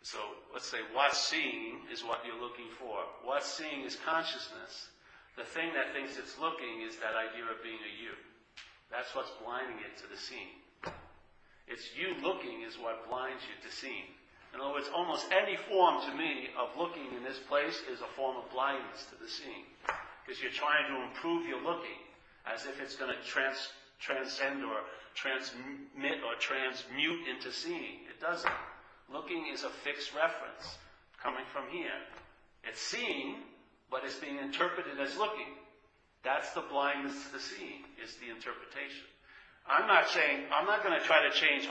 So, let's say what's seeing is what you're looking for. What's seeing is consciousness. The thing that thinks it's looking is that idea of being a you. That's what's blinding it to the seeing. It's you looking is what blinds you to seeing. In other words, almost any form to me of looking in this place is a form of blindness to the seeing. Because you're trying to improve your looking as if it's going to transcend or transmit or transmute into seeing. It doesn't. Looking is a fixed reference coming from here. It's seeing, but it's being interpreted as looking. That's the blindness to the seeing, is the interpretation. I'm not going to try to change,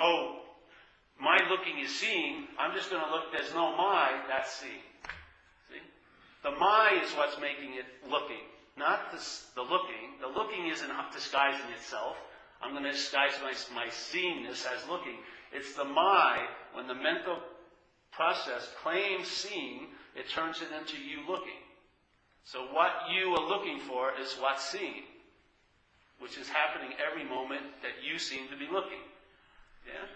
my looking is seeing. I'm just going to look, there's no my, that's seeing. See? The my is what's making it looking, not the looking. The looking isn't disguising itself. I'm going to disguise my seingness as looking. It's the my, when the mental process claims seeing, it turns it into you looking. So what you are looking for is what's seeing, which is happening every moment that you seem to be looking. Yeah?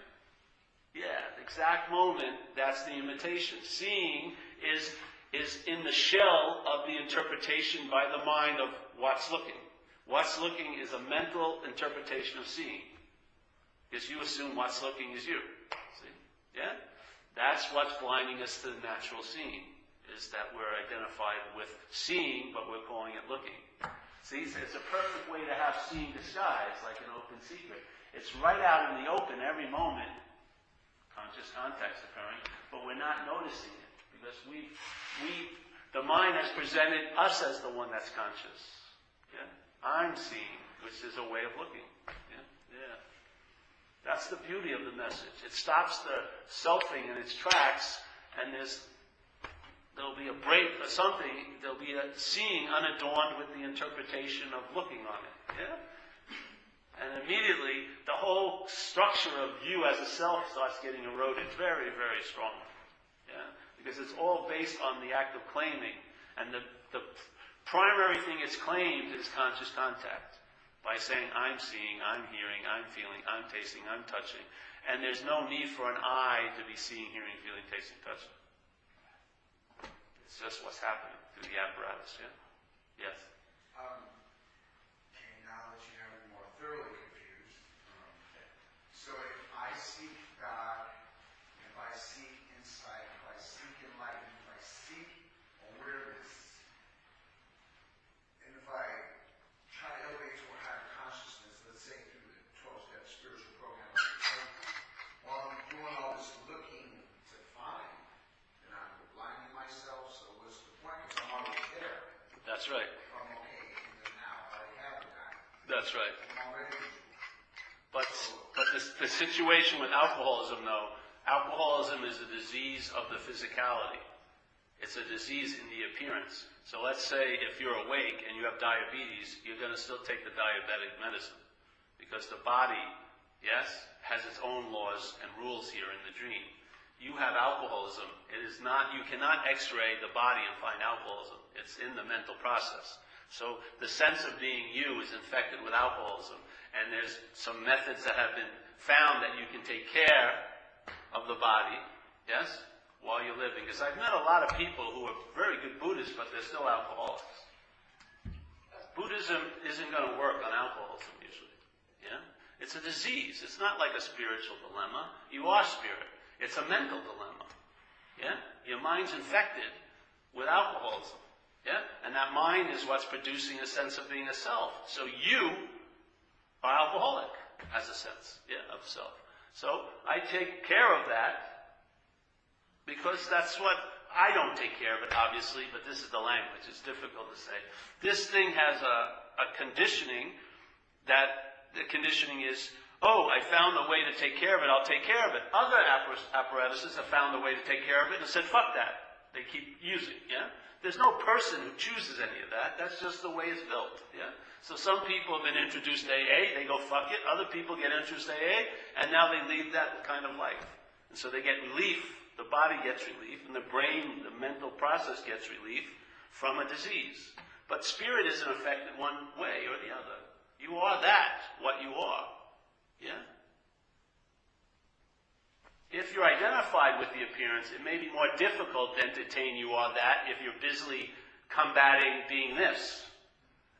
Yeah, the exact moment, that's the invitation. Seeing is in the shell of the interpretation by the mind of what's looking. What's looking is a mental interpretation of seeing. Because you assume what's looking is you. See? Yeah? That's what's blinding us to the natural seeing, is that we're identified with seeing, but we're calling it looking. See, it's a perfect way to have seeing disguised, like an open secret. It's right out in the open every moment, conscious context occurring, but we're not noticing it, because the mind has presented us as the one that's conscious. Yeah? I'm seeing, which is a way of looking. Yeah? Yeah. That's the beauty of the message. It stops the selfing in its tracks, and there'll be a break or something, there'll be a seeing unadorned with the interpretation of looking on it. Yeah? And immediately, the whole structure of you as a self starts getting eroded very, very strongly. Yeah? Because it's all based on the act of claiming. And the primary thing it's claimed is conscious contact. By saying, I'm seeing, I'm hearing, I'm feeling, I'm tasting, I'm touching. And there's no need for an I to be seeing, hearing, feeling, tasting, touching. It's just what's happening through the apparatus, yeah? Yes? Okay, now that you have it more thoroughly confused. So if I seek God, if I seek insight, if I seek enlightenment, if I seek awareness, That's right. I'm already. But the situation with alcoholism, though, alcoholism is a disease of the physicality. It's a disease in the appearance. So let's say if you're awake and you have diabetes, you're going to still take the diabetic medicine. Because the body, yes, has its own laws and rules here in the dream. You have alcoholism. It is not, you cannot x-ray the body and find alcoholism. It's in the mental process. So the sense of being you is infected with alcoholism. And there's some methods that have been found that you can take care of the body, yes, while you're living. Because I've met a lot of people who are very good Buddhists, but they're still alcoholics. Buddhism isn't going to work on alcoholism usually. Yeah? It's a disease. It's not like a spiritual dilemma. You are spirit. It's a mental dilemma. Yeah? Your mind's infected with alcoholism. Yeah? And that mind is what's producing a sense of being a self. So you are alcoholic as a sense, of self. So I take care of that because that's what I don't take care of it, obviously, but this is the language. It's difficult to say. This thing has a conditioning that the conditioning is, oh, I found a way to take care of it, I'll take care of it. Other apparatuses have found a way to take care of it and said, fuck that. They keep using, yeah? There's no person who chooses any of that. That's just the way it's built, yeah? So some people have been introduced to AA, they go fuck it. Other people get introduced to AA, and now they lead that kind of life. And so they get relief, the body gets relief, and the brain, the mental process gets relief from a disease. But spirit isn't affected one way or the other. You are that, what you are. Yeah? If you're identified with the appearance, it may be more difficult to entertain you are that if you're busily combating being this.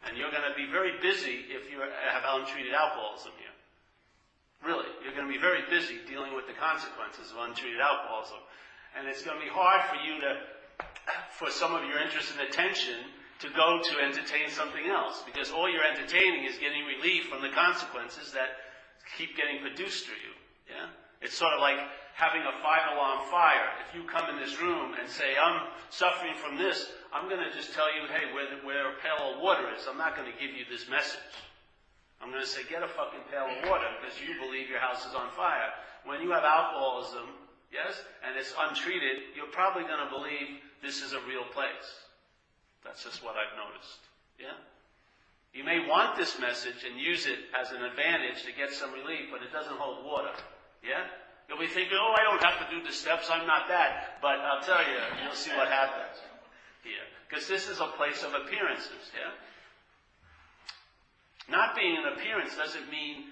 And you're going to be very busy if you have untreated alcoholism here. Really, you're going to be very busy dealing with the consequences of untreated alcoholism. And it's going to be hard for you for some of your interest and attention to go to entertain something else. Because all you're entertaining is getting relief from the consequences that keep getting produced through you. Yeah? It's sort of like having a 5-alarm fire. If you come in this room and say, I'm suffering from this, I'm going to just tell you, hey, where a pail of water is, I'm not going to give you this message. I'm going to say, get a fucking pail of water because you believe your house is on fire. When you have alcoholism, yes, and it's untreated, you're probably going to believe this is a real place. That's just what I've noticed. Yeah? You may want this message and use it as an advantage to get some relief, but it doesn't hold water. Yeah? You'll be thinking, oh, I don't have to do the steps, I'm not that. But I'll tell you, you'll see what happens here. Because this is a place of appearances, yeah? Not being an appearance doesn't mean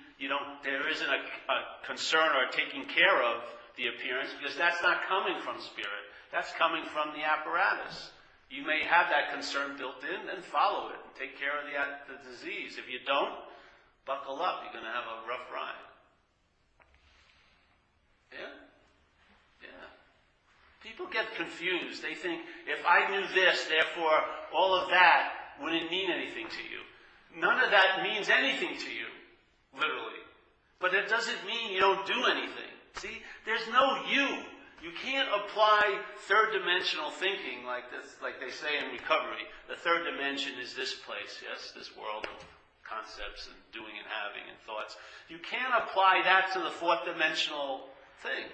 there isn't a concern or taking care of the appearance, because that's not coming from spirit. That's coming from the apparatus. You may have that concern built in, then follow it and take care of the disease. If you don't, buckle up. You're going to have a rough ride. Yeah? Yeah. People get confused. They think, if I knew this, therefore all of that wouldn't mean anything to you. None of that means anything to you, literally. But it doesn't mean you don't do anything. See? There's no you. You can't apply third-dimensional thinking like this, like they say in recovery. The third dimension is this place, yes? This world of concepts and doing and having and thoughts. You can't apply that to the fourth-dimensional thing.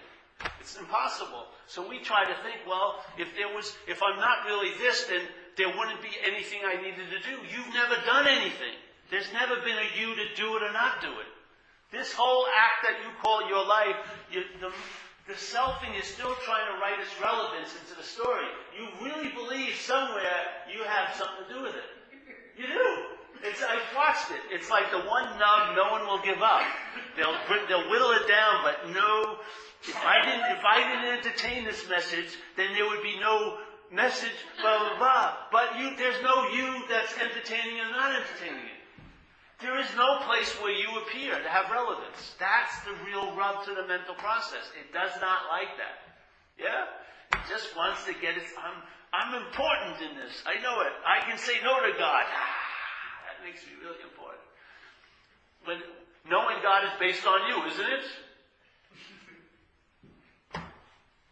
It's impossible. So we try to think, well, if I'm not really this, then there wouldn't be anything I needed to do. You've never done anything. There's never been a you to do it or not do it. This whole act that you call your life, the selfing is still trying to write its relevance into the story. You really believe somewhere you have something to do with it. You do. I've watched it. It's like the one nub no one will give up. They'll whittle it down, but no. If I didn't entertain this message, then there would be no message. Blah blah blah. But there's no you that's entertaining and not entertaining it. There is no place where you appear to have relevance. That's the real rub to the mental process. It does not like that. Yeah? It just wants to get its. I'm important in this. I know it. I can say no to God. That makes me really important. But knowing God is based on you, isn't it?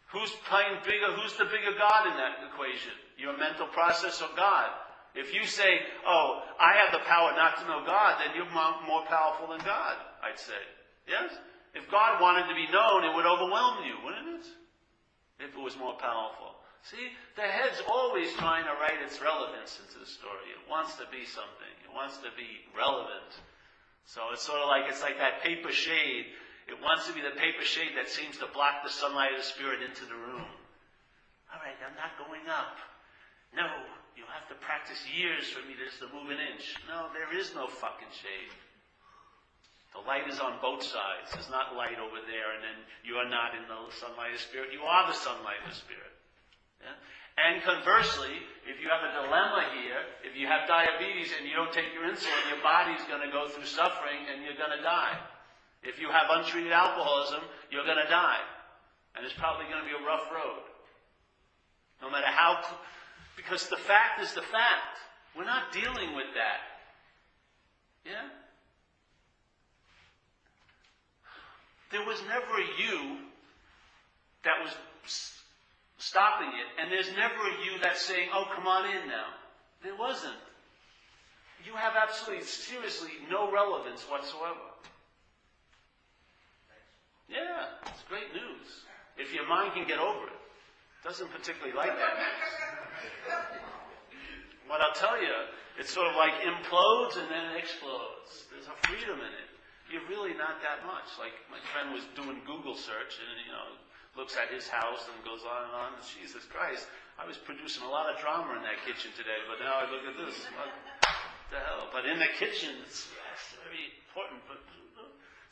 Who's playing bigger? Who's the bigger God in that equation? Your mental process or God? If you say, oh, I have the power not to know God, then you're more powerful than God, I'd say. Yes? If God wanted to be known, it would overwhelm you, wouldn't it? If it was more powerful. See, the head's always trying to write its relevance into the story. It wants to be something. It wants to be relevant. So it's sort of like, it's like that paper shade. It wants to be the paper shade that seems to block the sunlight of the Spirit into the room. All right, I'm not going up. No, you'll have to practice years for me to move an inch. No, there is no fucking shade. The light is on both sides. There's not light over there, and then you are not in the sunlight of the Spirit. You are the sunlight of the Spirit. Yeah? And conversely, if you have a dilemma here, if you have diabetes and you don't take your insulin, your body's going to go through suffering and you're going to die. If you have untreated alcoholism, you're going to die. And it's probably going to be a rough road. No matter how... Because the fact is the fact. We're not dealing with that. Yeah? There was never a you that was stopping it. And there's never a you that's saying, oh, come on in now. There wasn't. You have absolutely, seriously, no relevance whatsoever. Yeah, it's great news. If your mind can get over it. Doesn't particularly like that news. But I'll tell you, it's sort of like implodes and then it explodes. There's a freedom in it. You're really not that much. Like my friend was doing Google search and, looks at his house and goes on and on. And Jesus Christ, I was producing a lot of drama in that kitchen today, but now I look at this. What the hell? But in the kitchen, it's very important, but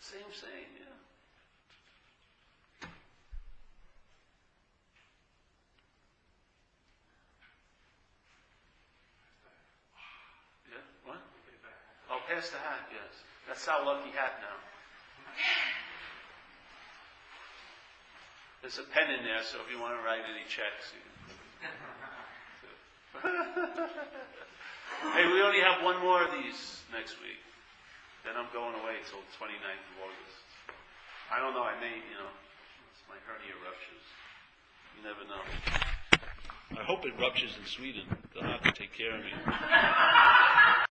same, yeah. Oh, pass the hat, yes. That's our lucky hat now. There's a pen in there, so if you want to write any checks, you can. Hey, we only have one more of these next week. Then I'm going away till 29th of August. I don't know, I may, my hernia ruptures. You never know. I hope it ruptures in Sweden. They'll have to take care of me.